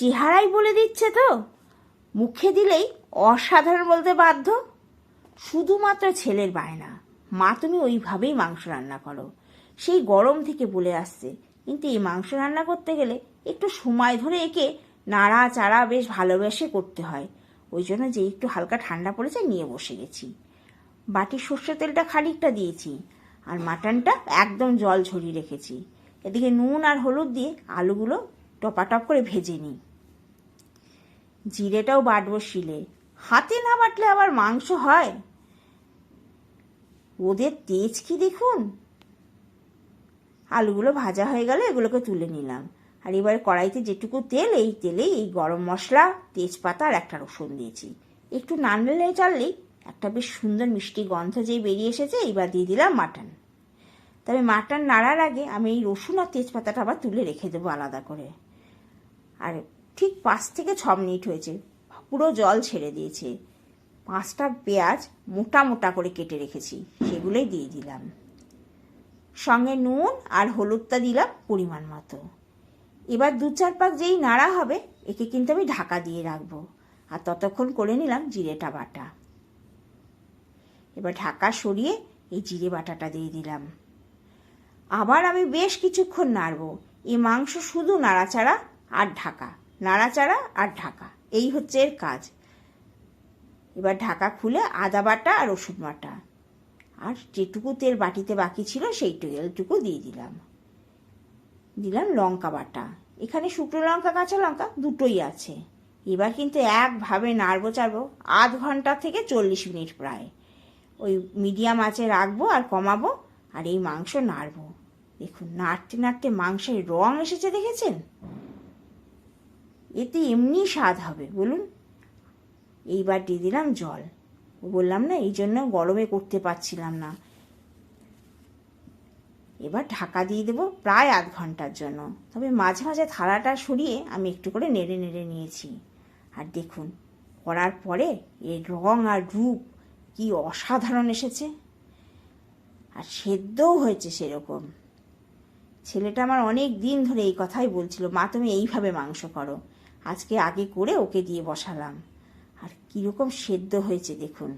চেহারাই বলে দিচ্ছে তো, মুখে দিলেই অসাধারণ বলতে বাধ্য। শুধুমাত্র ছেলের বায়না, মা তুমি ওইভাবেই মাংস রান্না করো, সেই গরম থেকে বলে আসছে। কিন্তু এই মাংস রান্না করতে গেলে একটু সময় ধরে একে নাড়া চাড়া বেশ ভালোবেসে করতে হয়। ওই জন্য যে একটু হালকা ঠান্ডা পড়েছে নিয়ে বসে গেছি। বাটির সর্ষের তেলটা খানিকটা দিয়েছি, আর মাটনটা একদম জল ঝরিয়ে রেখেছি। এদিকে নুন আর হলুদ দিয়ে আলুগুলো টপাটপ করে ভেজে নিই। জিরেটাও বাটবো শিলে, হাতে না বাটলে আবার মাংস হয়? ওদের তেজ কি দেখুন। আলুগুলো ভাজা হয়ে গেলে এগুলোকে তুলে নিলাম। আর এবার কড়াইতে যেটুকু তেল, এই তেলেই এই গরম মশলা, তেজপাতা আর একটা রসুন দিয়েছি। একটু নাড়লে চাললেই একটা বেশ সুন্দর মিষ্টি গন্ধ যেই বেরিয়ে এসেছে। এইবার দিয়ে দিলাম মাটন। তবে মাটন নাড়ার আগে আমি এই রসুন আর তেজপাতাটা আবার তুলে রেখে দেবো আলাদা করে। আর ঠিক 5 থেকে 6 মিনিট হয়েছে, পুরো জল ছেড়ে দিয়েছে। 5টা পেঁয়াজ মোটা মোটা করে কেটে রেখেছি, সেগুলোই দিয়ে দিলাম। সঙ্গে নুন আর হলুদটা দিলাম পরিমাণ মতো। এবার 2-4 পাক যেই নাড়া হবে, একে কিন্তু আমি ঢাকা দিয়ে রাখবো। আর ততক্ষণ করে নিলাম জিরেটা বাটা। এবার ঢাকা সরিয়ে এই জিরে বাটাটা দিয়ে দিলাম। আবার আমি বেশ কিছুক্ষণ নাড়বো। এই মাংস শুধু নাড়াচাড়া আর ঢাকা, নাড়াচাড়া আর ঢাকা, এই হচ্ছে এর কাজ। এবার ঢাকা খুলে আদা বাটা আর রসুন বাটা আর যেটুকু তেল বাটিতে বাকি ছিল সেই তেলটুকু দিয়ে দিলাম। দিলাম লঙ্কা বাটা, এখানে শুকনো লঙ্কা কাঁচা লঙ্কা দুটোই আছে। এবার কিন্তু একভাবে নাড়বো চাড়বো 1/2 ঘন্টা থেকে 40 মিনিট প্রায়। ওই মিডিয়াম আঁচে রাখবো আর কমাবো, আর এই মাংস নাড়বো। দেখুন নাড়তে নাড়তে মাংসের রং এসেছে, দেখেছেন? এতে এমনি স্বাদ হবে বলুন। এইবার দিয়ে দিলাম জল। বললাম না এই জন্য গরমে করতে পারছিলাম না। এবার ঢাকা দিয়ে দেবো প্রায় 1/2 ঘন্টার জন্য। তবে মাঝে মাঝে থালাটা সরিয়ে আমি একটু করে নেড়ে নেড়ে নিয়েছি। আর দেখুন করার পরে এর রং আর রূপ কি অসাধারণ এসেছে। আর সেদ্ধও হয়েছে সেরকম। ছেলেটা আমার অনেক দিন ধরে এই কথাই বলছিল, মা তুমি এইভাবে মাংস করো। আজকে আগে করে ওকে দিয়ে বসালাম, আর কীরকম সেদ্ধ হয়েছে দেখুন।